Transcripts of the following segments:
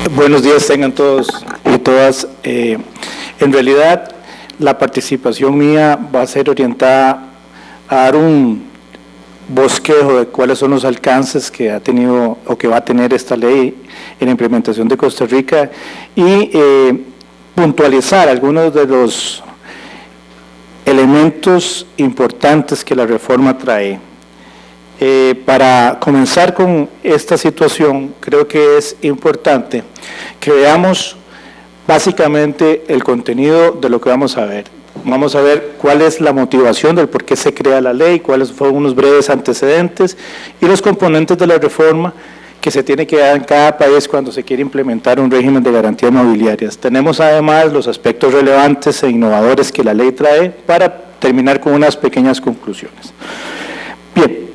Buenos días tengan todos y todas. En realidad, la participación mía va a ser orientada a dar un bosquejo de cuáles son los alcances que ha tenido o que va a tener esta ley en la implementación de Costa Rica y puntualizar algunos de los elementos importantes que la reforma trae. Para comenzar con esta situación, creo que es importante que veamos básicamente el contenido de lo que vamos a ver. Vamos a ver cuál es la motivación del por qué se crea la ley, cuáles fueron unos breves antecedentes y los componentes de la reforma que se tiene que dar en cada país cuando se quiere implementar un régimen de garantías mobiliarias. Tenemos además los aspectos relevantes e innovadores que la ley trae para terminar con unas pequeñas conclusiones. Bien.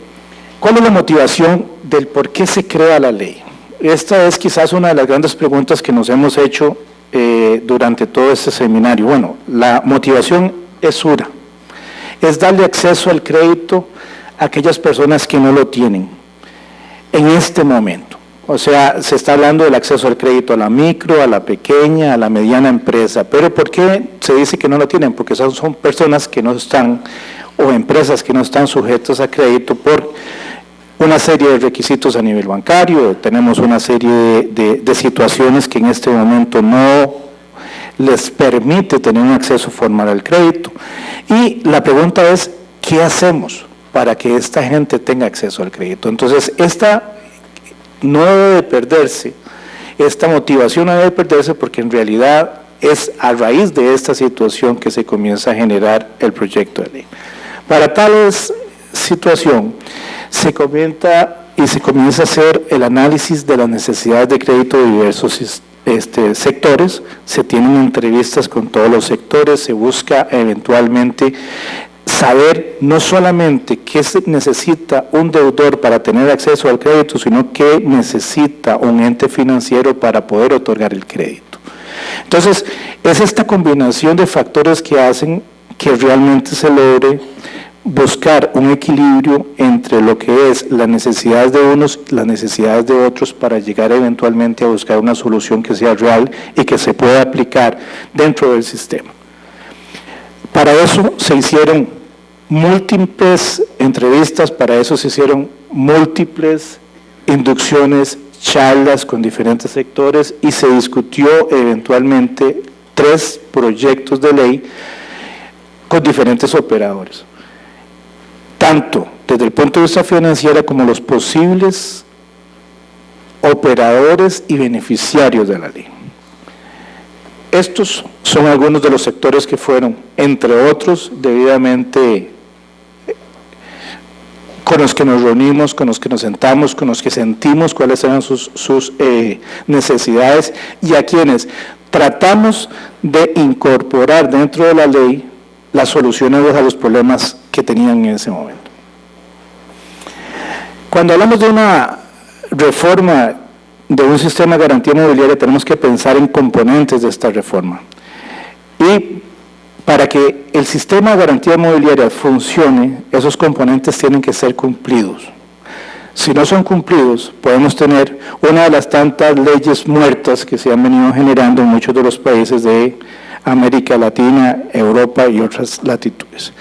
¿Cuál es la motivación del por qué se crea la ley? Esta es quizás una de las grandes preguntas que nos hemos hecho durante todo este seminario. Bueno, la motivación es una, es darle acceso al crédito a aquellas personas que no lo tienen en este momento. O sea, se está hablando del acceso al crédito a la micro, a la pequeña, a la mediana empresa. Pero ¿por qué se dice que no lo tienen? Porque son personas que no están, o empresas que no están sujetas a crédito por una serie de requisitos a nivel bancario. Tenemos una serie de situaciones que en este momento no les permite tener un acceso formal al crédito. Y la pregunta es, ¿qué hacemos para que esta gente tenga acceso al crédito? Entonces, esta no debe de perderse, esta motivación no debe de perderse porque en realidad es a raíz de esta situación que se comienza a generar el proyecto de ley. Para tal situación, se comenta y se comienza a hacer el análisis de las necesidades de crédito de diversos sectores, se tienen entrevistas con todos los sectores, se busca eventualmente saber no solamente qué necesita un deudor para tener acceso al crédito, sino qué necesita un ente financiero para poder otorgar el crédito. Entonces, es esta combinación de factores que hacen que realmente se logre buscar un equilibrio entre lo que es las necesidades de unos y las necesidades de otros para llegar eventualmente a buscar una solución que sea real y que se pueda aplicar dentro del sistema. Para eso se hicieron múltiples entrevistas, para eso se hicieron múltiples inducciones, charlas con diferentes sectores y se discutió eventualmente 3 proyectos de ley con diferentes operadores, tanto desde el punto de vista financiero como los posibles operadores y beneficiarios de la ley. Estos son algunos de los sectores que fueron, entre otros, debidamente con los que nos reunimos, con los que nos sentamos, con los que sentimos cuáles eran sus necesidades y a quienes tratamos de incorporar dentro de la ley las soluciones a los problemas que tenían en ese momento. Cuando hablamos de una reforma de un sistema de garantía mobiliaria, tenemos que pensar en componentes de esta reforma. Y para que el sistema de garantía mobiliaria funcione, esos componentes tienen que ser cumplidos. Si no son cumplidos, podemos tener una de las tantas leyes muertas que se han venido generando en muchos de los países de América Latina, Europa y otras latitudes.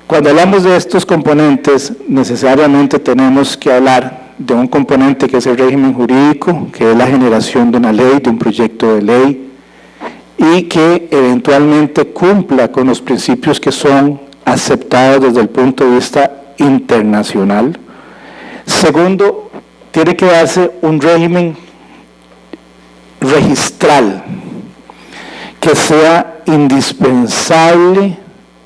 Cuando hablamos de estos componentes, necesariamente tenemos que hablar de un componente que es el régimen jurídico, que es la generación de una ley, de un proyecto de ley, y que eventualmente cumpla con los principios que son aceptados desde el punto de vista internacional. Segundo, tiene que darse un régimen registral que sea indispensable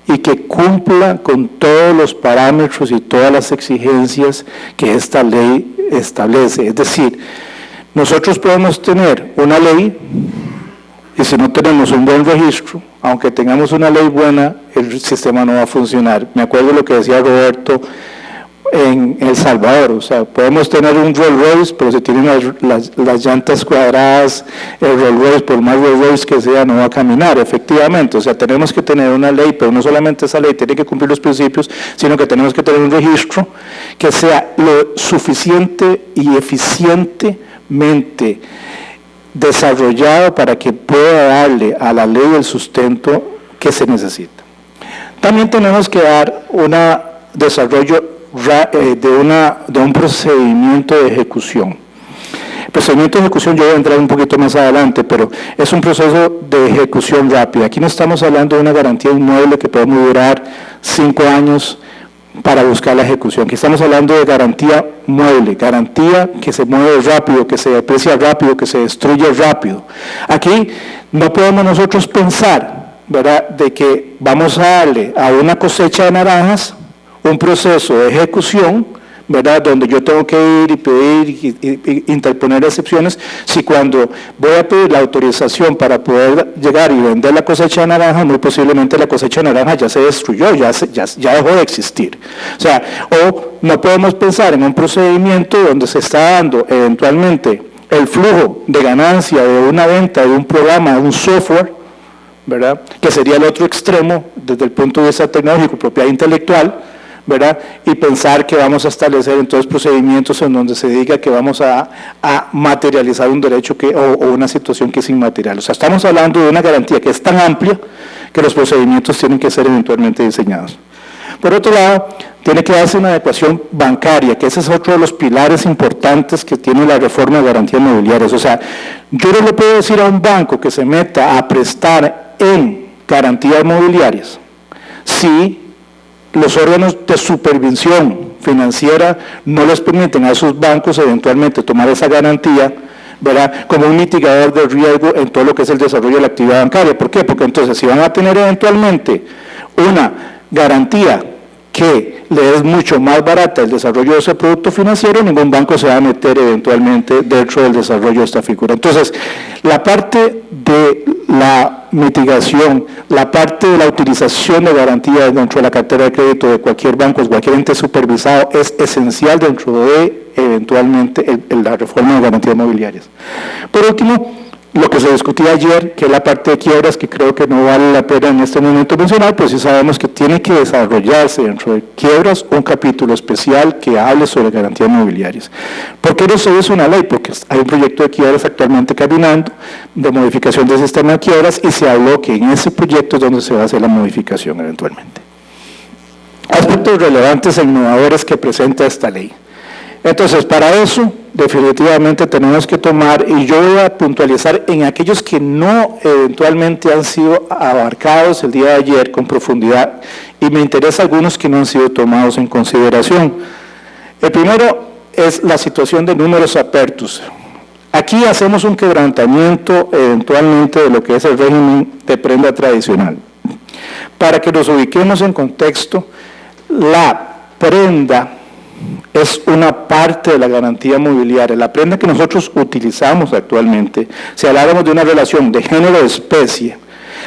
y que cumpla con todos los parámetros y todas las exigencias que esta ley establece. Es decir, nosotros podemos tener una ley y si no tenemos un buen registro, aunque tengamos una ley buena, el sistema no va a funcionar. Me acuerdo de lo que decía Roberto en El Salvador, o sea, podemos tener un Rolls Royce, pero si tienen las llantas cuadradas, el Rolls Royce, por más Rolls Royce que sea, no va a caminar, efectivamente. O sea, tenemos que tener una ley, pero no solamente esa ley tiene que cumplir los principios, sino que tenemos que tener un registro que sea lo suficiente y eficientemente desarrollado para que pueda darle a la ley el sustento que se necesita. También tenemos que dar un desarrollo de un procedimiento de ejecución. El procedimiento de ejecución yo voy a entrar un poquito más adelante, pero es un proceso de ejecución rápida. Aquí no estamos hablando de una garantía inmueble que podemos durar 5 años para buscar la ejecución. Aquí estamos hablando de garantía mueble, garantía que se mueve rápido, que se deprecia rápido, que se destruye rápido. Aquí no podemos nosotros pensar, ¿verdad?, de que vamos a darle a una cosecha de naranjas un proceso de ejecución, ¿verdad?, donde yo tengo que ir y pedir y interponer excepciones, si cuando voy a pedir la autorización para poder llegar y vender la cosecha de naranja, muy posiblemente la cosecha de naranja ya se destruyó, ya dejó de existir. O sea, o no podemos pensar en un procedimiento donde se está dando eventualmente el flujo de ganancia de una venta de un programa, de un software, ¿verdad?, que sería el otro extremo desde el punto de vista tecnológico, propiedad intelectual, ¿verdad?, y pensar que vamos a establecer entonces procedimientos en donde se diga que vamos a materializar un derecho o una situación que es inmaterial. O sea, estamos hablando de una garantía que es tan amplia que los procedimientos tienen que ser eventualmente diseñados. Por otro lado, tiene que darse una adecuación bancaria, que ese es otro de los pilares importantes que tiene la reforma de garantías mobiliarias. O sea, yo no le puedo decir a un banco que se meta a prestar en garantías mobiliarias si los órganos de supervisión financiera no les permiten a esos bancos eventualmente tomar esa garantía, ¿verdad?, como un mitigador de riesgo en todo lo que es el desarrollo de la actividad bancaria. ¿Por qué? Porque entonces si van a tener eventualmente una garantía que le es mucho más barata el desarrollo de ese producto financiero, ningún banco se va a meter eventualmente dentro del desarrollo de esta figura. Entonces, la parte de la mitigación, la parte de la utilización de garantías dentro de la cartera de crédito de cualquier banco, cualquier ente supervisado, es esencial dentro de eventualmente la reforma de garantías mobiliarias. Por último, lo que se discutía ayer, que es la parte de quiebras, que creo que no vale la pena en este momento mencionar, pues sí sabemos que tiene que desarrollarse dentro de quiebras un capítulo especial que hable sobre garantías mobiliarias. ¿Por qué no se hizo una ley? Porque hay un proyecto de quiebras actualmente caminando, de modificación del sistema de quiebras, y se habló que en ese proyecto es donde se va a hacer la modificación eventualmente. Aspectos relevantes e innovadores que presenta esta ley. Entonces, para eso, definitivamente tenemos que tomar, y yo voy a puntualizar en aquellos que no eventualmente han sido abarcados el día de ayer con profundidad, y me interesa algunos que no han sido tomados en consideración. El primero es la situación de números apertus. Aquí hacemos un quebrantamiento eventualmente de lo que es el régimen de prenda tradicional. Para que nos ubiquemos en contexto, la prenda es una parte de la garantía mobiliaria. La prenda que nosotros utilizamos actualmente, si habláramos de una relación de género-especie,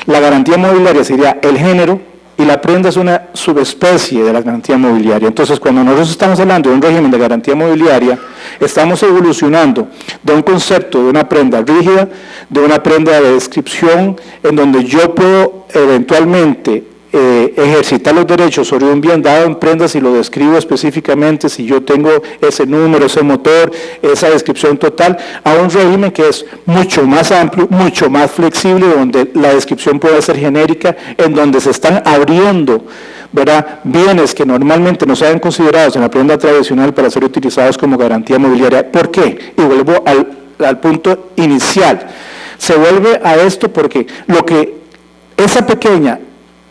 la garantía mobiliaria sería el género y la prenda es una subespecie de la garantía mobiliaria. Entonces, cuando nosotros estamos hablando de un régimen de garantía mobiliaria, estamos evolucionando de un concepto de una prenda rígida, de una prenda de descripción, en donde yo puedo eventualmente ejercitar los derechos sobre un bien dado en prenda si lo describo específicamente, si yo tengo ese número, ese motor, esa descripción total, a un régimen que es mucho más amplio, mucho más flexible, donde la descripción puede ser genérica, en donde se están abriendo, ¿verdad?, bienes que normalmente no se habían considerados en la prenda tradicional para ser utilizados como garantía mobiliaria. ¿Por qué? Y vuelvo al punto inicial. Se vuelve a esto porque lo que esa pequeña,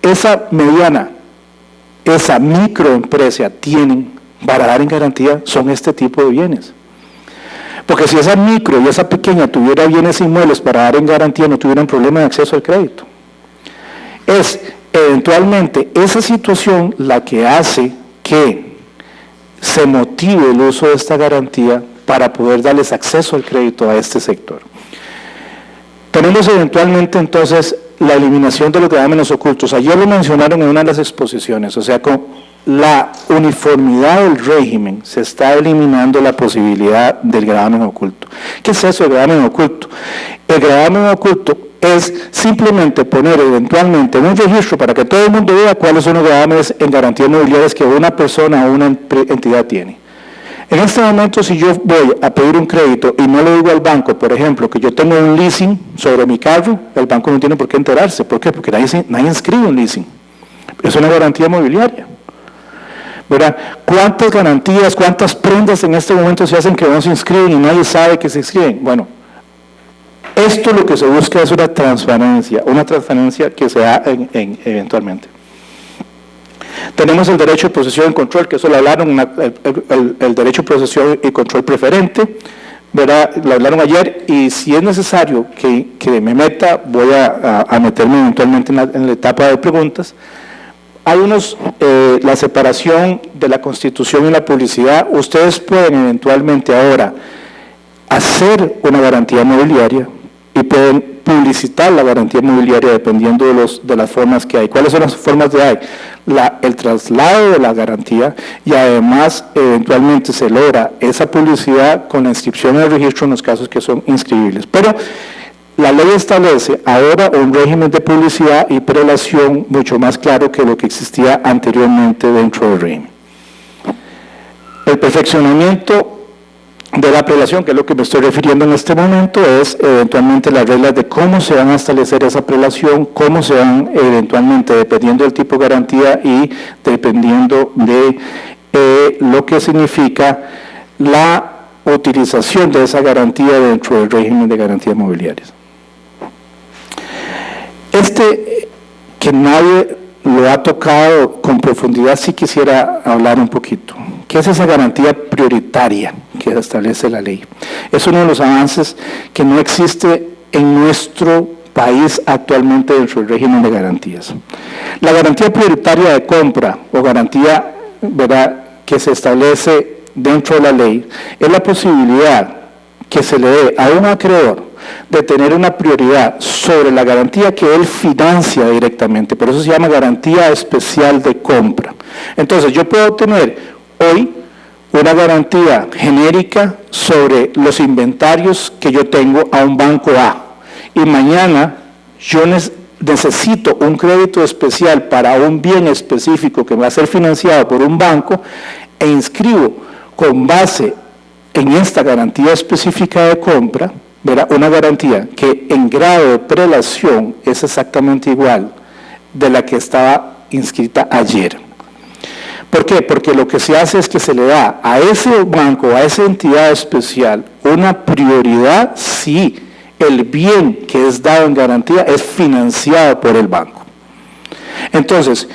esa mediana, esa microempresa tienen para dar en garantía son este tipo de bienes. Porque si esa micro y esa pequeña tuviera bienes inmuebles para dar en garantía, no tuvieran problema de acceso al crédito. Es eventualmente esa situación la que hace que se motive el uso de esta garantía para poder darles acceso al crédito a este sector. Tenemos eventualmente entonces la eliminación de los gravámenes ocultos. Ayer lo mencionaron en una de las exposiciones, o sea, con la uniformidad del régimen se está eliminando la posibilidad del gravamen oculto. ¿Qué es eso del gravamen oculto? El gravamen oculto es simplemente poner eventualmente en un registro para que todo el mundo vea cuáles son los gravámenes en garantías mobiliarias que una persona o una entidad tiene. En este momento, si yo voy a pedir un crédito y no le digo al banco, por ejemplo, que yo tengo un leasing sobre mi carro, el banco no tiene por qué enterarse. ¿Por qué? Porque nadie inscribe un leasing. Es una garantía mobiliaria. ¿Verdad? ¿Cuántas garantías, cuántas prendas en este momento se hacen que no se inscriben y nadie sabe que se inscriben? Bueno, esto lo que se busca es una transparencia que se da eventualmente. Tenemos el derecho de posesión y control, que eso lo hablaron, el derecho de posesión y control preferente, ¿verdad? Lo hablaron ayer, y si es necesario que me meta, voy a meterme eventualmente en la etapa de preguntas. Hay la separación de la Constitución y la publicidad. Ustedes pueden eventualmente ahora hacer una garantía mobiliaria y pueden publicitar la garantía mobiliaria dependiendo de las formas que hay. ¿Cuáles son las formas que hay? El traslado de la garantía, y además eventualmente se logra esa publicidad con la inscripción en el registro en los casos que son inscribibles. Pero la ley establece ahora un régimen de publicidad y prelación mucho más claro que lo que existía anteriormente dentro del régimen. El perfeccionamiento de la prelación, que es lo que me estoy refiriendo en este momento, es eventualmente las reglas de cómo se van a establecer esa prelación, cómo se van eventualmente, dependiendo del tipo de garantía y dependiendo de lo que significa la utilización de esa garantía dentro del régimen de garantías mobiliarias. Que nadie lo ha tocado con profundidad, sí quisiera hablar un poquito. ¿Qué es esa garantía prioritaria que establece la ley? Es uno de los avances que no existe en nuestro país actualmente dentro del régimen de garantías. La garantía prioritaria de compra o garantía, ¿verdad?, que se establece dentro de la ley es la posibilidad que se le dé a un acreedor de tener una prioridad sobre la garantía que él financia directamente. Por eso se llama garantía especial de compra. Entonces, yo puedo tener hoy una garantía genérica sobre los inventarios que yo tengo a un banco A, y mañana yo necesito un crédito especial para un bien específico que va a ser financiado por un banco, e inscribo con base en esta garantía específica de compra, ¿verdad?, una garantía que en grado de prelación es exactamente igual de la que estaba inscrita ayer. ¿Por qué? Porque lo que se hace es que se le da a ese banco, a esa entidad especial, una prioridad si el bien que es dado en garantía es financiado por el banco. Entonces,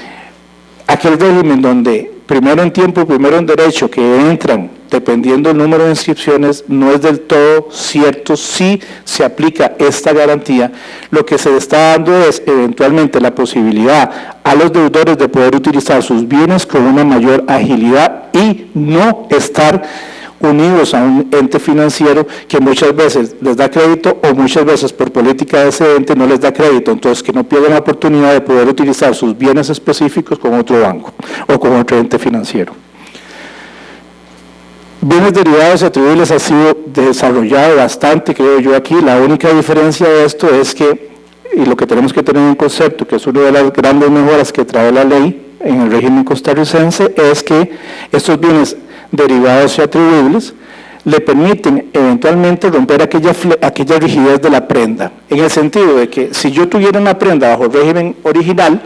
aquel régimen donde primero en tiempo, primero en derecho, que entran dependiendo del número de inscripciones, no es del todo cierto si se aplica esta garantía. Lo que se está dando es eventualmente la posibilidad a los deudores de poder utilizar sus bienes con una mayor agilidad y no estar unidos a un ente financiero que muchas veces les da crédito o muchas veces por política de ese ente no les da crédito. Entonces, que no pierdan la oportunidad de poder utilizar sus bienes específicos con otro banco o con otro ente financiero. Bienes derivados y atribuibles ha sido desarrollado bastante, creo yo, aquí. La única diferencia de esto es que, y lo que tenemos que tener en concepto, que es una de las grandes mejoras que trae la ley en el régimen costarricense, es que estos bienes derivados y atribuibles le permiten eventualmente romper aquella rigidez de la prenda, en el sentido de que si yo tuviera una prenda bajo el régimen original,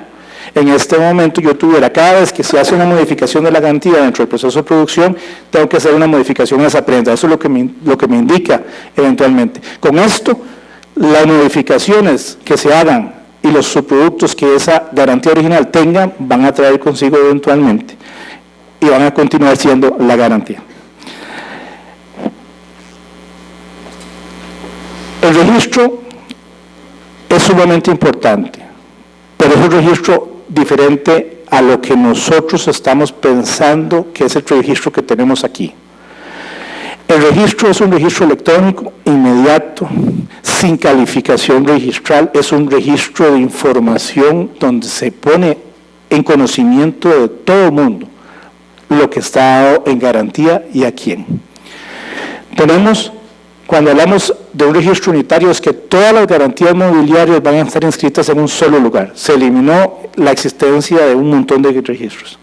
en este momento yo tuviera, cada vez que se hace una modificación de la garantía dentro del proceso de producción, tengo que hacer una modificación a esa prenda. Eso es lo que me indica eventualmente. Con esto, las modificaciones que se hagan y los subproductos que esa garantía original tenga, van a traer consigo eventualmente y van a continuar siendo la garantía. El registro es sumamente importante, pero es un registro diferente a lo que nosotros estamos pensando que es el registro que tenemos aquí. El registro es un registro electrónico inmediato, sin calificación registral, es un registro de información donde se pone en conocimiento de todo el mundo lo que está dado en garantía y a quién. Cuando hablamos de un registro unitario, es que todas las garantías mobiliarias van a estar inscritas en un solo lugar. Se eliminó la existencia de un montón de registros.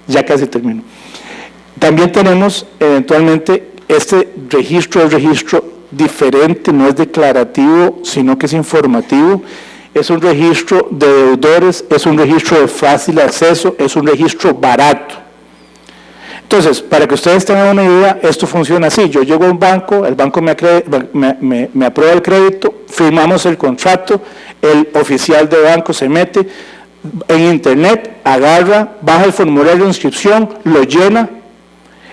Ya casi termino. También tenemos eventualmente este registro, es registro diferente, no es declarativo, sino que es informativo. Es un registro de deudores, es un registro de fácil acceso, es un registro barato. Entonces, para que ustedes tengan una idea, esto funciona así. Yo llego a un banco, el banco me aprueba el crédito, firmamos el contrato, el oficial de banco se mete en internet, agarra, baja el formulario de inscripción, lo llena,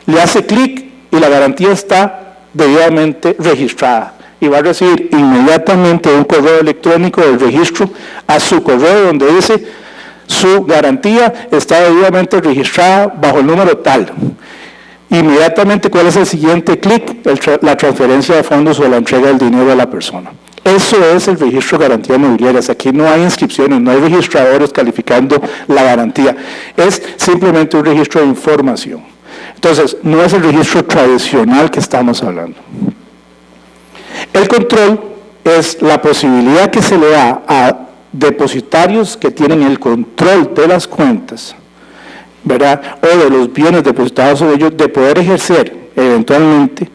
le hace clic y la garantía está debidamente registrada. Y va a recibir inmediatamente un correo electrónico del registro a su correo donde dice: su garantía está debidamente registrada bajo el número tal. Inmediatamente, ¿cuál es el siguiente clic? La transferencia de fondos o la entrega del dinero a la persona. Eso es el registro de garantía inmobiliaria. Aquí no hay inscripciones, no hay registradores calificando la garantía. Es simplemente un registro de información. Entonces, no es el registro tradicional que estamos hablando. El control es la posibilidad que se le da a depositarios que tienen el control de las cuentas, ¿verdad?, o de los bienes depositados sobre ellos, de poder ejercer eventualmente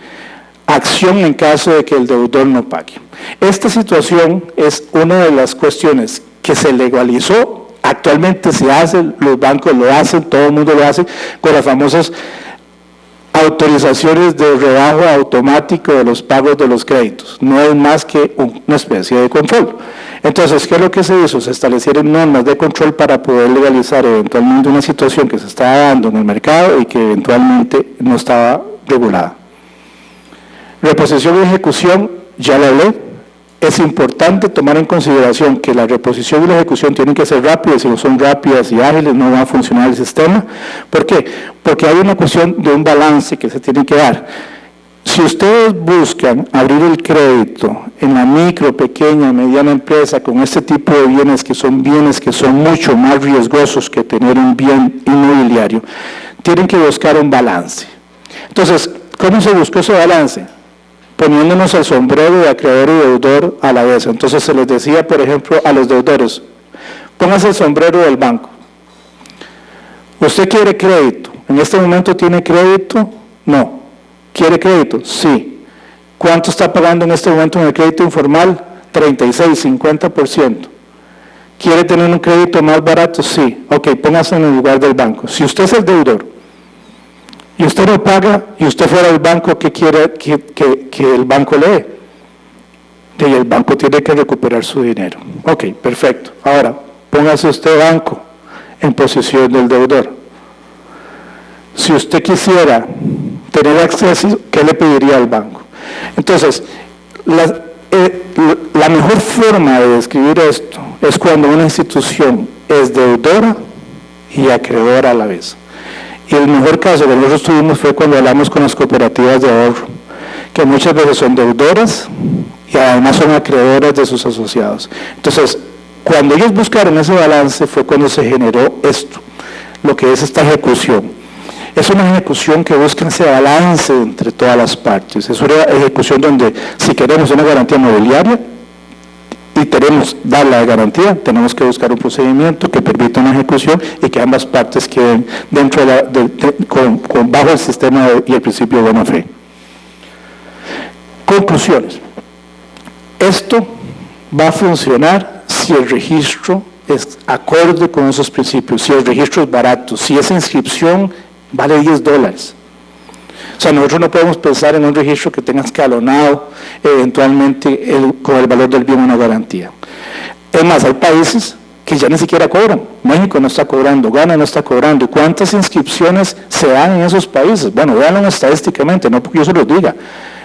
acción en caso de que el deudor no pague. Esta situación es una de las cuestiones que se legalizó, actualmente se hace, los bancos lo hacen, todo el mundo lo hace, con las famosas autorizaciones de rebajo automático de los pagos de los créditos. No es más que una especie de control. Entonces, ¿qué es lo que se hizo? Se establecieron normas de control para poder legalizar eventualmente una situación que se estaba dando en el mercado y que eventualmente no estaba regulada. Reposición y ejecución, ya lo hablé. Es importante tomar en consideración que la reposición y la ejecución tienen que ser rápidas. Si no son rápidas y ágiles, no va a funcionar el sistema. ¿Por qué? Porque hay una cuestión de un balance que se tiene que dar. Si ustedes buscan abrir el crédito en la micro, pequeña, mediana empresa con este tipo de bienes que son mucho más riesgosos que tener un bien inmobiliario, tienen que buscar un balance. Entonces, ¿cómo se buscó ese balance? Poniéndonos el sombrero de acreedor y deudor a la vez. Entonces se les decía, por ejemplo, a los deudores: póngase el sombrero del banco. ¿Usted quiere crédito? ¿En este momento tiene crédito? No. ¿Quiere crédito? Sí. ¿Cuánto está pagando en este momento en el crédito informal? 36, 50%. ¿Quiere tener un crédito más barato? Sí. Ok, póngase en el lugar del banco. Si usted es el deudor y usted no paga, y usted fuera al banco, ¿qué quiere que el banco le dé? Y el banco tiene que recuperar su dinero. Ok, perfecto. Ahora, póngase usted, banco, en posición del deudor. Si usted quisiera tener acceso, ¿qué le pediría al banco? Entonces, la mejor forma de describir esto es cuando una institución es deudora y acreedora a la vez. Y el mejor caso que nosotros tuvimos fue cuando hablamos con las cooperativas de ahorro, que muchas veces son deudoras y además son acreedoras de sus asociados. Entonces, cuando ellos buscaron ese balance fue cuando se generó esto, lo que es esta ejecución. Es una ejecución que busca ese balance entre todas las partes. Es una ejecución donde, si queremos una garantía mobiliaria y queremos dar la garantía, tenemos que buscar un procedimiento que permita una ejecución y que ambas partes queden dentro bajo el sistema y el principio de buena fe. Conclusiones. Esto va a funcionar si el registro es acorde con esos principios, si el registro es barato, si esa inscripción vale $10. O sea, nosotros no podemos pensar en un registro que tenga escalonado eventualmente con el valor del bien una garantía. Es más, hay países que ya ni siquiera cobran. México no está cobrando, Ghana no está cobrando. ¿Y cuántas inscripciones se dan en esos países? Bueno, véanlo estadísticamente, no porque yo se los diga.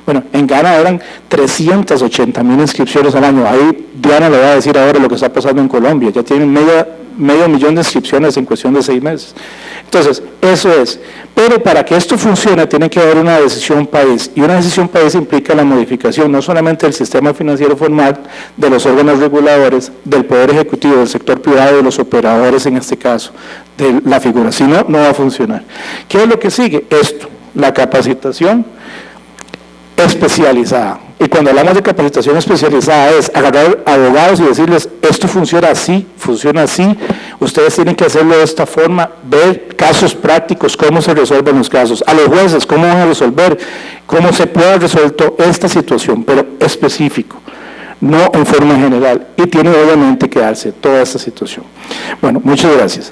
Bueno, en Ghana eran 380,000 inscripciones al año. Ahí Diana le va a decir ahora lo que está pasando en Colombia. Ya tienen medio millón de inscripciones en cuestión de 6 meses. Entonces, eso es. Pero para que esto funcione tiene que haber una decisión país. Y una decisión país implica la modificación no solamente del sistema financiero formal, de los órganos reguladores, del Poder Ejecutivo, del sector privado, de los operadores en este caso, de la figura. Si no, no va a funcionar. ¿Qué es lo que sigue? Esto, la capacitación especializada. Y cuando hablamos de capacitación especializada es agarrar abogados y decirles: esto funciona así, Ustedes tienen que hacerlo de esta forma, ver casos prácticos, cómo se resuelven los casos, a los jueces, cómo van a resolver, cómo se puede haber resuelto esta situación, pero específico, no en forma general, y tiene obviamente que darse toda esta situación. Bueno, muchas gracias.